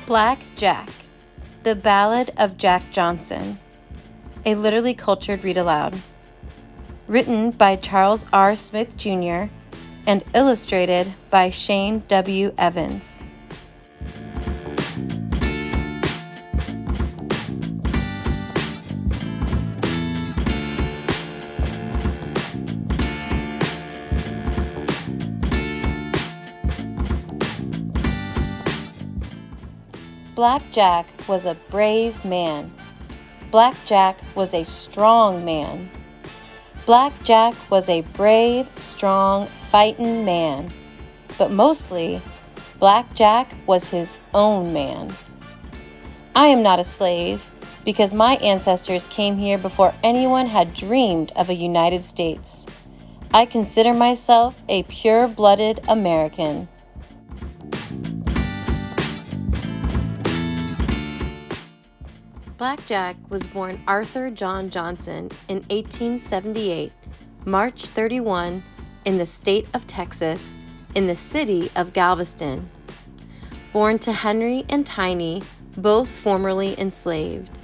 Black Jack, The Ballad of Jack Johnson, a literally cultured read aloud. Written by Charles R. Smith Jr. and illustrated by Shane W. Evans. Black Jack was a brave man. Black Jack was a strong man. Black Jack was a brave, strong, fightin' man. But mostly, Black Jack was his own man. I am not a slave because my ancestors came here before anyone had dreamed of a United States. I consider myself a pure-blooded American. Black Jack was born Arthur John Johnson in 1878, March 31, in the state of Texas, in the city of Galveston. Born to Henry and Tiny, both formerly enslaved,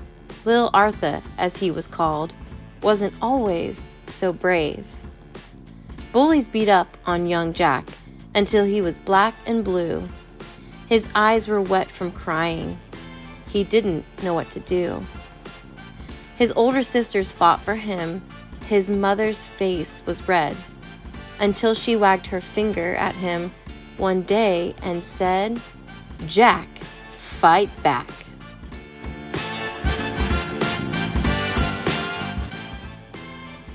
Little Arthur, as he was called, wasn't always so brave. Bullies beat up on young Jack until he was black and blue. His eyes were wet from crying. He didn't know what to do. His older sisters fought for him. His mother's face was red until she wagged her finger at him one day and said, "Jack, fight back."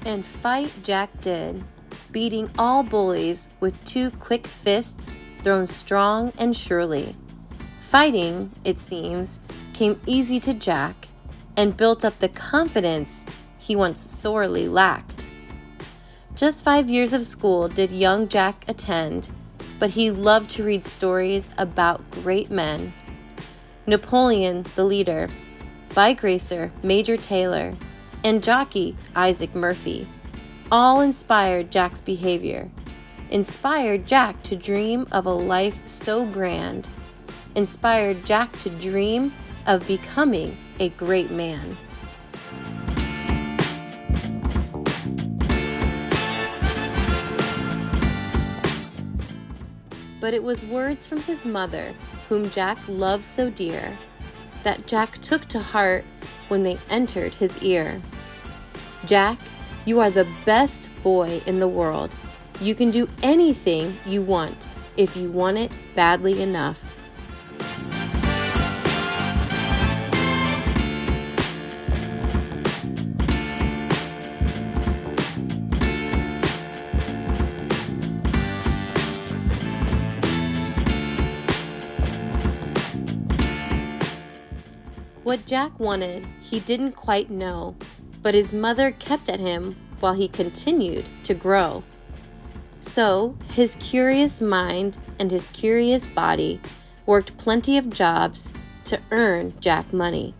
And fight Jack did, beating all bullies with two quick fists thrown strong and surely. Fighting, it seems, came easy to Jack and built up the confidence he once sorely lacked. Just 5 years of school did young Jack attend, but he loved to read stories about great men. Napoleon, the leader, bygracer Major Taylor, and jockey Isaac Murphy all inspired Jack's behavior, inspired Jack to dream of a life so grand, inspired Jack to dream of becoming a great man. But it was words from his mother, whom Jack loved so dear, that Jack took to heart when they entered his ear. "Jack, you are the best boy in the world. You can do anything you want if you want it badly enough." What Jack wanted, he didn't quite know, but his mother kept at him while he continued to grow. So his curious mind and his curious body worked plenty of jobs to earn Jack money.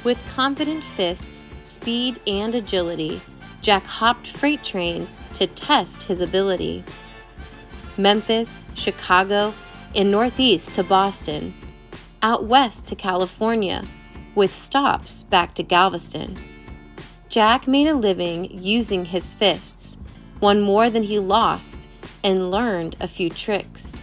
With confident fists, speed, and agility, Jack hopped freight trains to test his ability. Memphis, Chicago, and northeast to Boston, out west to California, with stops back to Galveston. Jack made a living using his fists, won more than he lost, and learned a few tricks.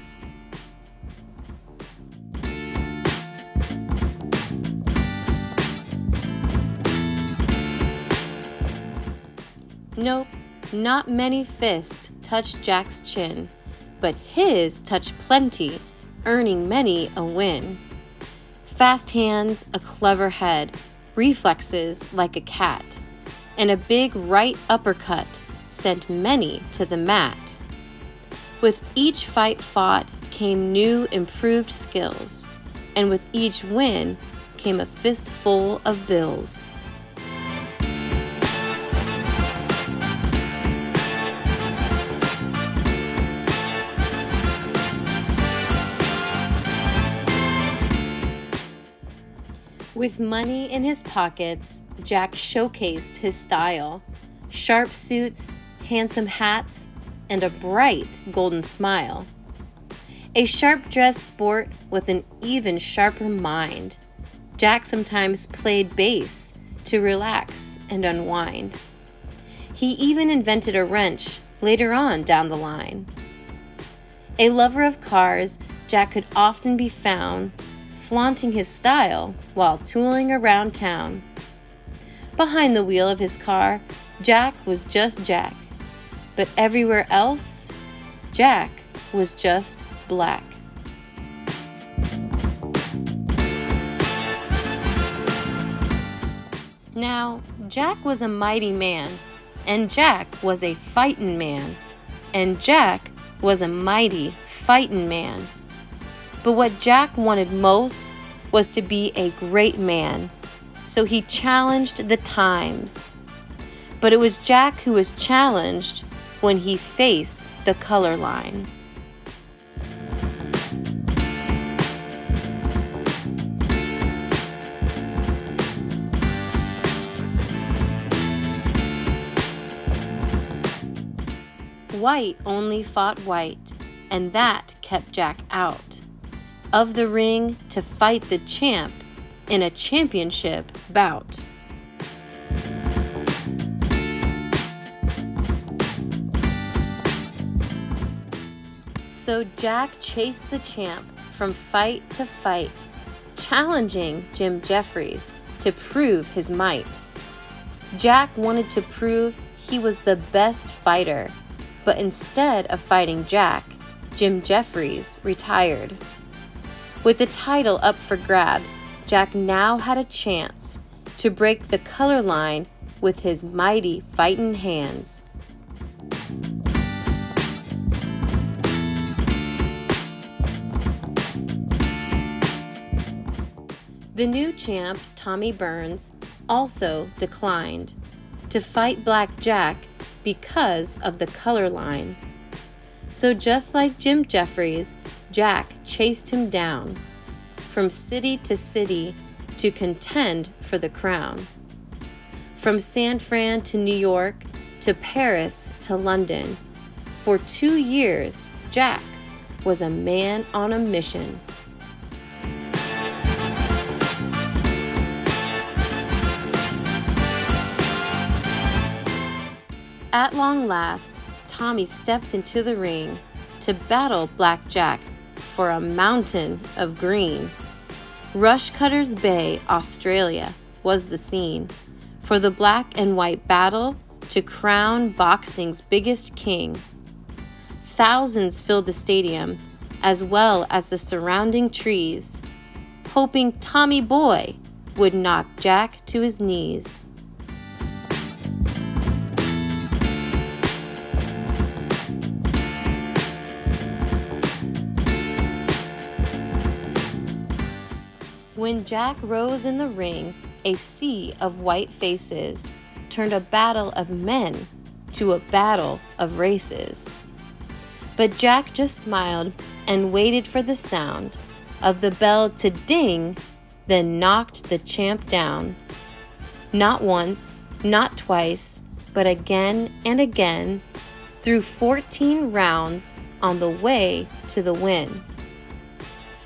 Nope, not many fists touched Jack's chin, but his touched plenty, earning many a win. Fast hands, a clever head, reflexes like a cat, and a big right uppercut sent many to the mat. With each fight fought came new improved skills, and with each win came a fistful of bills. With money in his pockets, Jack showcased his style. sharp suits, handsome hats, and a bright golden smile. A sharp-dressed sport with an even sharper mind, Jack sometimes played bass to relax and unwind. He even invented a wrench later on down the line. A lover of cars, Jack could often be found flaunting his style while tooling around town. Behind the wheel of his car, Jack was just Jack, but everywhere else, Jack was just black. Now, Jack was a mighty man, and Jack was a fightin' man, and Jack was a mighty fightin' man. But what Jack wanted most was to be a great man, so he challenged the times. But it was Jack who was challenged when he faced the color line. White only fought white, and that kept Jack out of the ring to fight the champ in a championship bout. So Jack chased the champ from fight to fight, challenging Jim Jeffries to prove his might. Jack wanted to prove he was the best fighter, but instead of fighting Jack, Jim Jeffries retired. With the title up for grabs, Jack now had a chance to break the color line with his mighty fightin' hands. The new champ, Tommy Burns, also declined to fight Black Jack because of the color line. So just like Jim Jeffries, Jack chased him down from city to city to contend for the crown. From San Fran to New York to Paris to London, for 2 years, Jack was a man on a mission. At long last, Tommy stepped into the ring to battle Black Jack for a mountain of green. Rushcutters Bay, Australia, was the scene for the black and white battle to crown boxing's biggest king. Thousands filled the stadium, as well as the surrounding trees, hoping Tommy Boy would knock Jack to his knees. When Jack rose in the ring, a sea of white faces turned a battle of men to a battle of races. But Jack just smiled and waited for the sound of the bell to ding, then knocked the champ down. Not once, not twice, but again and again, through 14 rounds on the way to the win.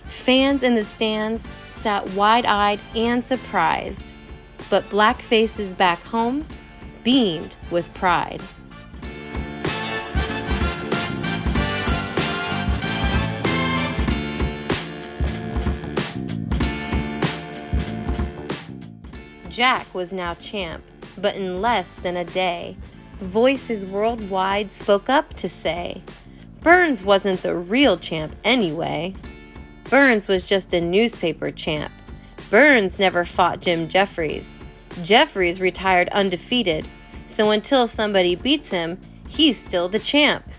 Fans in the stands sat wide-eyed and surprised, but black faces back home beamed with pride. Jack was now champ, but in less than a day, voices worldwide spoke up to say, Burns wasn't the real champ anyway. Burns was just a newspaper champ. Burns never fought Jim Jeffries. Jeffries retired undefeated, so until somebody beats him, he's still the champ.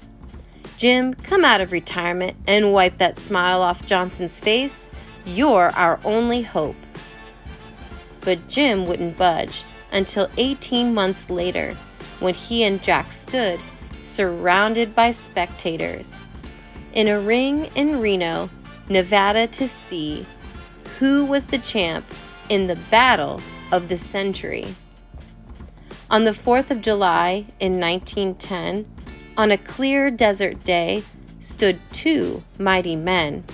Jim, come out of retirement and wipe that smile off Johnson's face. You're our only hope. But Jim wouldn't budge until 18 months later, when he and Jack stood surrounded by spectators in a ring in Reno, Nevada, to see who was the champ in the battle of the century. On the 4th of July in 1910, on a clear desert day, stood two mighty men.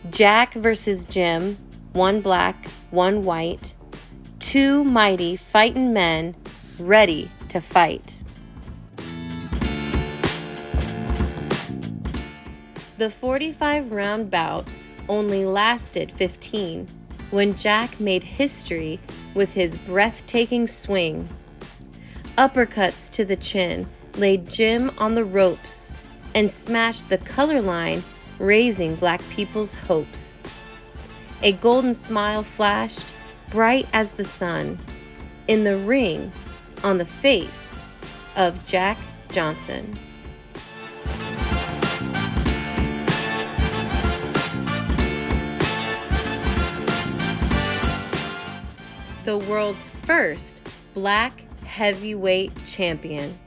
Jack versus Jim, one black, one white, two mighty fightin' men ready to fight. The 45-round bout only lasted 15 when Jack made history with his breathtaking swing. Uppercuts to the chin laid Jim on the ropes and smashed the color line, raising black people's hopes. A golden smile flashed, bright as the sun, in the ring on the face of Jack Johnson. The world's first black heavyweight champion.